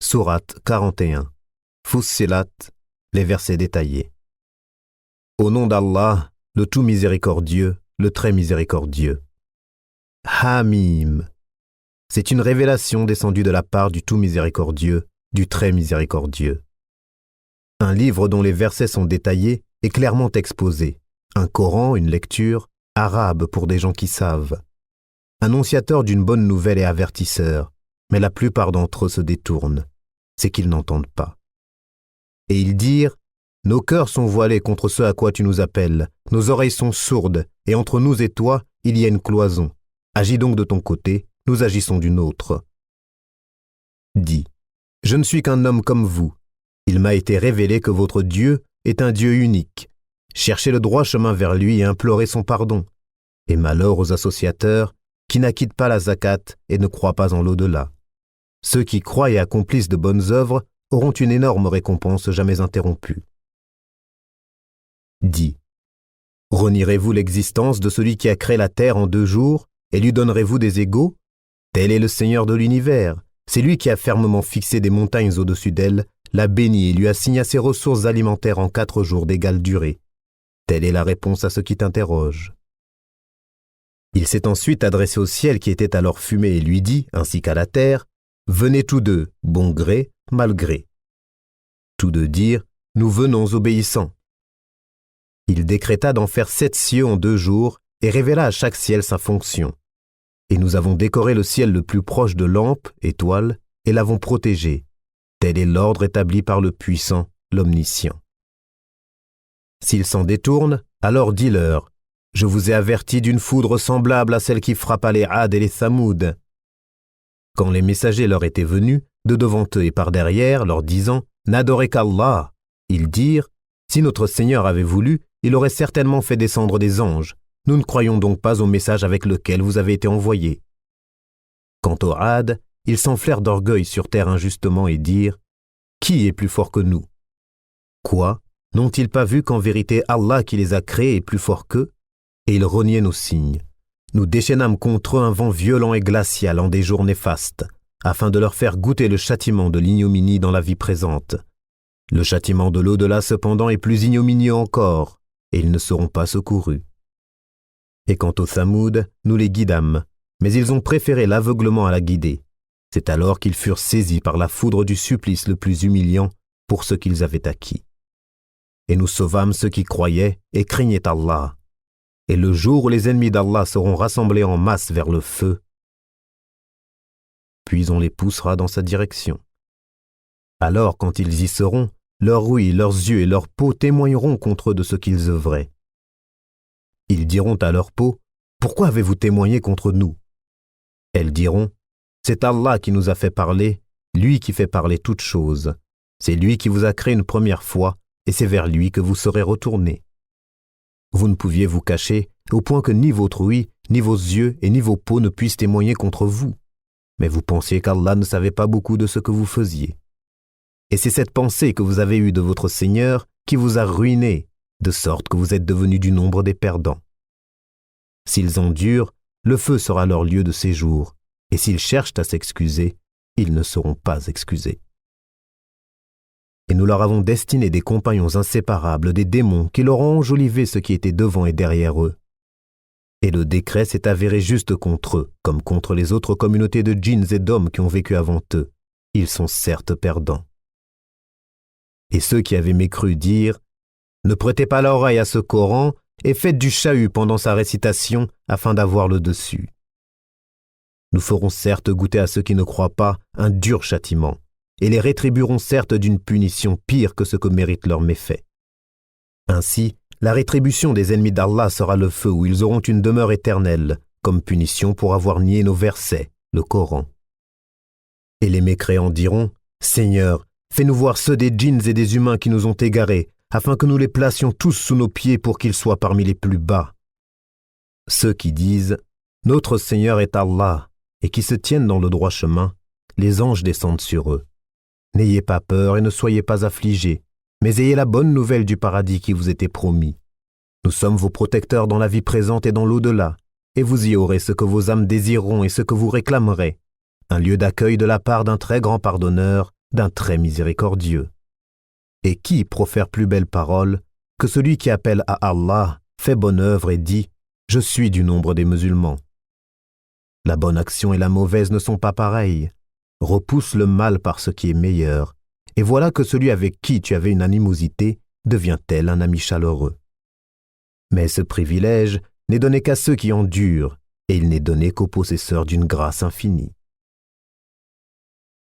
Sourate 41. Fussilat, les versets détaillés. Au nom d'Allah, le tout miséricordieux, le très miséricordieux. Hamim. C'est une révélation descendue de la part du tout miséricordieux, du très miséricordieux. Un livre dont les versets sont détaillés et clairement exposés. Un Coran, une lecture, arabe pour des gens qui savent. Annonciateur d'une bonne nouvelle et avertisseur, mais la plupart d'entre eux se détournent. C'est qu'ils n'entendent pas. Et ils dirent, « Nos cœurs sont voilés contre ce à quoi tu nous appelles, nos oreilles sont sourdes, et entre nous et toi, il y a une cloison. Agis donc de ton côté, nous agissons du nôtre. » Dis, « Je ne suis qu'un homme comme vous. Il m'a été révélé que votre Dieu est un Dieu unique. Cherchez le droit chemin vers lui et implorez son pardon. Et malheur aux associateurs qui n'acquittent pas la zakat et ne croient pas en l'au-delà. Ceux qui croient et accomplissent de bonnes œuvres auront une énorme récompense jamais interrompue. » Dis, renierez-vous l'existence de celui qui a créé la terre en 2 jours et lui donnerez-vous des égaux? Tel est le Seigneur de l'univers. C'est lui qui a fermement fixé des montagnes au-dessus d'elle, l'a bénie et lui a signé ses ressources alimentaires en 4 jours d'égale durée. Telle est la réponse à ceux qui t'interrogent. Il s'est ensuite adressé au ciel qui était alors fumé et lui dit, ainsi qu'à la terre, « Venez tous deux, bon gré, mal gré. » Tous deux dirent, « Nous venons obéissants. » Il décréta d'en faire 7 cieux en 2 jours et révéla à chaque ciel sa fonction. Et nous avons décoré le ciel le plus proche de lampes, étoiles, et l'avons protégé. Tel est l'ordre établi par le puissant, l'omniscient. S'ils s'en détournent, alors dis-leur, « Je vous ai averti d'une foudre semblable à celle qui frappa les Ad et les Thamoud. » Quand les messagers leur étaient venus, de devant eux et par derrière, leur disant « N'adorez qu'Allah », ils dirent « Si notre Seigneur avait voulu, il aurait certainement fait descendre des anges. Nous ne croyons donc pas au message avec lequel vous avez été envoyés. » Quant aux Ad, ils s'enflèrent d'orgueil sur terre injustement et dirent « Qui est plus fort que nous ?» Quoi? N'ont-ils pas vu qu'en vérité Allah qui les a créés est plus fort qu'eux? Et ils reniaient nos signes. Nous déchaînâmes contre eux un vent violent et glacial en des jours néfastes, afin de leur faire goûter le châtiment de l'ignominie dans la vie présente. Le châtiment de l'au-delà cependant est plus ignominieux encore, et ils ne seront pas secourus. Et quant aux Thamoud, nous les guidâmes, mais ils ont préféré l'aveuglement à la guidée. C'est alors qu'ils furent saisis par la foudre du supplice le plus humiliant pour ce qu'ils avaient acquis. Et nous sauvâmes ceux qui croyaient et craignaient Allah. Et le jour où les ennemis d'Allah seront rassemblés en masse vers le feu, puis on les poussera dans sa direction. Alors, quand ils y seront, leurs ouïes, leurs yeux et leur peau témoigneront contre eux de ce qu'ils œuvraient. Ils diront à leur peau, « Pourquoi avez-vous témoigné contre nous ?» Elles diront, « C'est Allah qui nous a fait parler, lui qui fait parler toutes choses. C'est lui qui vous a créé une première fois, et c'est vers lui que vous serez retournés. Vous ne pouviez vous cacher, au point que ni votre ouïe, ni vos yeux et ni vos peaux ne puissent témoigner contre vous. Mais vous pensiez qu'Allah ne savait pas beaucoup de ce que vous faisiez. Et c'est cette pensée que vous avez eue de votre Seigneur qui vous a ruiné, de sorte que vous êtes devenus du nombre des perdants. S'ils endurent, le feu sera leur lieu de séjour, et s'ils cherchent à s'excuser, ils ne seront pas excusés. Et nous leur avons destiné des compagnons inséparables, des démons, qui leur ont enjolivé ce qui était devant et derrière eux. Et le décret s'est avéré juste contre eux, comme contre les autres communautés de djinns et d'hommes qui ont vécu avant eux. Ils sont certes perdants. Et ceux qui avaient mécru dirent, « Ne prêtez pas l'oreille à ce Coran et faites du chahut pendant sa récitation afin d'avoir le dessus. Nous ferons certes goûter à ceux qui ne croient pas un dur châtiment, et les rétribueront certes d'une punition pire que ce que méritent leurs méfaits. Ainsi, la rétribution des ennemis d'Allah sera le feu où ils auront une demeure éternelle, comme punition pour avoir nié nos versets, le Coran. Et les mécréants diront, « Seigneur, fais-nous voir ceux des djinns et des humains qui nous ont égarés, afin que nous les placions tous sous nos pieds pour qu'ils soient parmi les plus bas. » Ceux qui disent, « Notre Seigneur est Allah » et qui se tiennent dans le droit chemin, les anges descendent sur eux. N'ayez pas peur et ne soyez pas affligés, mais ayez la bonne nouvelle du paradis qui vous était promis. Nous sommes vos protecteurs dans la vie présente et dans l'au-delà, et vous y aurez ce que vos âmes désireront et ce que vous réclamerez, un lieu d'accueil de la part d'un très grand pardonneur, d'un très miséricordieux. Et qui profère plus belle parole que celui qui appelle à Allah, fait bonne œuvre et dit « Je suis du nombre des musulmans ». La bonne action et la mauvaise ne sont pas pareilles. Repousse le mal par ce qui est meilleur, et voilà que celui avec qui tu avais une animosité devient tel un ami chaleureux. Mais ce privilège n'est donné qu'à ceux qui endurent, et il n'est donné qu'aux possesseurs d'une grâce infinie.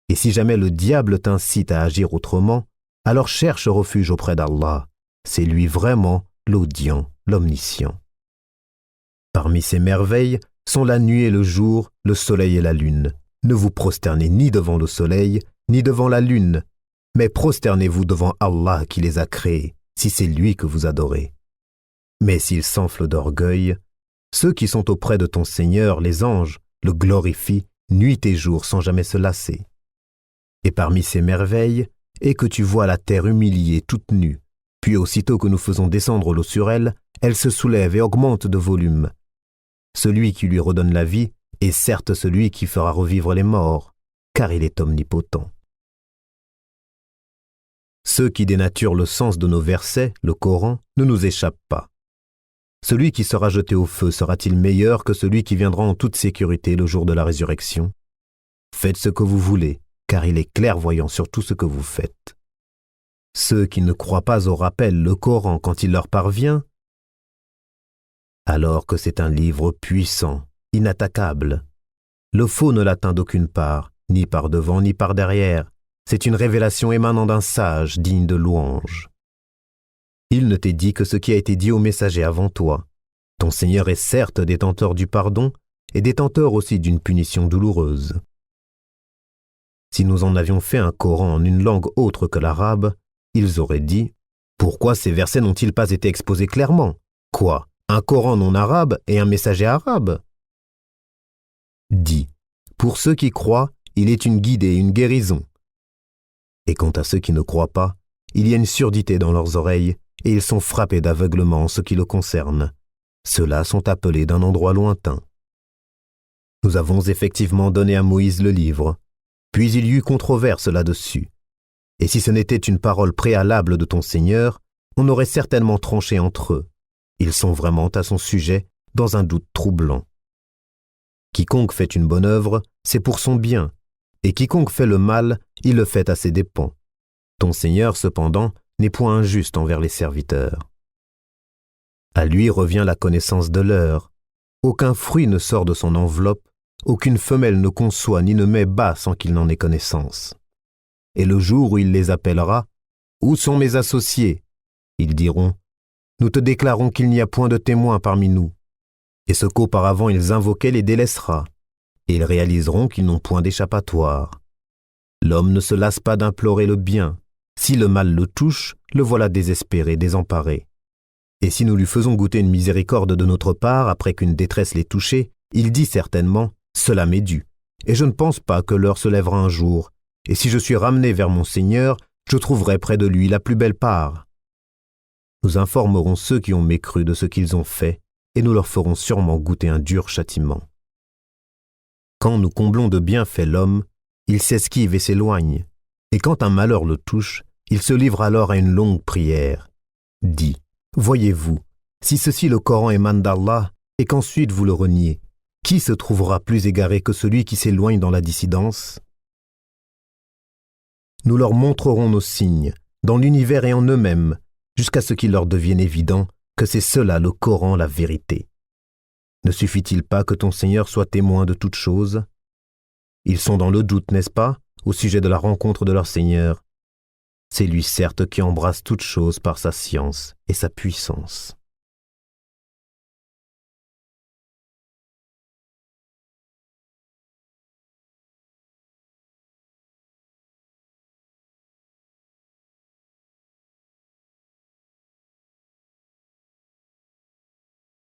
Et si jamais le diable t'incite à agir autrement, alors cherche refuge auprès d'Allah. C'est lui vraiment l'audient, l'omniscient. Parmi ces merveilles sont la nuit et le jour, le soleil et la lune. Ne vous prosternez ni devant le soleil, ni devant la lune, mais prosternez-vous devant Allah qui les a créés, si c'est lui que vous adorez. Mais s'ils s'enflent d'orgueil, ceux qui sont auprès de ton Seigneur, les anges, le glorifient nuit et jour sans jamais se lasser. Et parmi ces merveilles, est que tu vois la terre humiliée toute nue, puis aussitôt que nous faisons descendre l'eau sur elle, elle se soulève et augmente de volume. Celui qui lui redonne la vie est certes celui qui fera revivre les morts, car il est omnipotent. Ceux qui dénaturent le sens de nos versets, le Coran, ne nous échappent pas. Celui qui sera jeté au feu sera-t-il meilleur que celui qui viendra en toute sécurité le jour de la résurrection? Faites ce que vous voulez, car il est clairvoyant sur tout ce que vous faites. Ceux qui ne croient pas au rappel, le Coran, quand il leur parvient, alors que c'est un livre puissant, inattaquable. Le faux ne l'atteint d'aucune part, ni par devant ni par derrière. C'est une révélation émanant d'un sage digne de louange. Il ne t'est dit que ce qui a été dit au messager avant toi. Ton Seigneur est certes détenteur du pardon et détenteur aussi d'une punition douloureuse. Si nous en avions fait un Coran en une langue autre que l'arabe, ils auraient dit « Pourquoi ces versets n'ont-ils pas été exposés clairement? Quoi? Un Coran non arabe et un messager arabe ?» Dis « Pour ceux qui croient, il est une guide et une guérison. » Et quant à ceux qui ne croient pas, il y a une surdité dans leurs oreilles et ils sont frappés d'aveuglement en ce qui le concerne. Ceux-là sont appelés d'un endroit lointain. Nous avons effectivement donné à Moïse le livre, puis il y eut controverse là-dessus. Et si ce n'était une parole préalable de ton Seigneur, on aurait certainement tranché entre eux. Ils sont vraiment à son sujet dans un doute troublant. Quiconque fait une bonne œuvre, c'est pour son bien, et quiconque fait le mal, il le fait à ses dépens. Ton Seigneur, cependant, n'est point injuste envers les serviteurs. À lui revient la connaissance de l'heure. Aucun fruit ne sort de son enveloppe, aucune femelle ne conçoit ni ne met bas sans qu'il n'en ait connaissance. Et le jour où il les appellera, « Où sont mes associés ?» Ils diront, « Nous te déclarons qu'il n'y a point de témoins parmi nous. » Et ce qu'auparavant ils invoquaient les délaissera, et ils réaliseront qu'ils n'ont point d'échappatoire. L'homme ne se lasse pas d'implorer le bien. Si le mal le touche, le voilà désespéré, désemparé. Et si nous lui faisons goûter une miséricorde de notre part après qu'une détresse l'ait touché, il dit certainement « Cela m'est dû, et je ne pense pas que l'heure se lèvera un jour, et si je suis ramené vers mon Seigneur, je trouverai près de lui la plus belle part. » Nous informerons ceux qui ont mécru de ce qu'ils ont fait, et nous leur ferons sûrement goûter un dur châtiment. Quand nous comblons de bienfaits l'homme, il s'esquive et s'éloigne, et quand un malheur le touche, il se livre alors à une longue prière. Dis, voyez-vous, si ceci le Coran émane d'Allah, et qu'ensuite vous le reniez, qui se trouvera plus égaré que celui qui s'éloigne dans la dissidence? Nous leur montrerons nos signes, dans l'univers et en eux-mêmes, jusqu'à ce qu'il leur devienne évident que c'est cela le Coran, la vérité. Ne suffit-il pas que ton Seigneur soit témoin de toutes choses? Ils sont dans le doute, n'est-ce pas, au sujet de la rencontre de leur Seigneur? C'est lui certes qui embrasse toutes choses par sa science et sa puissance.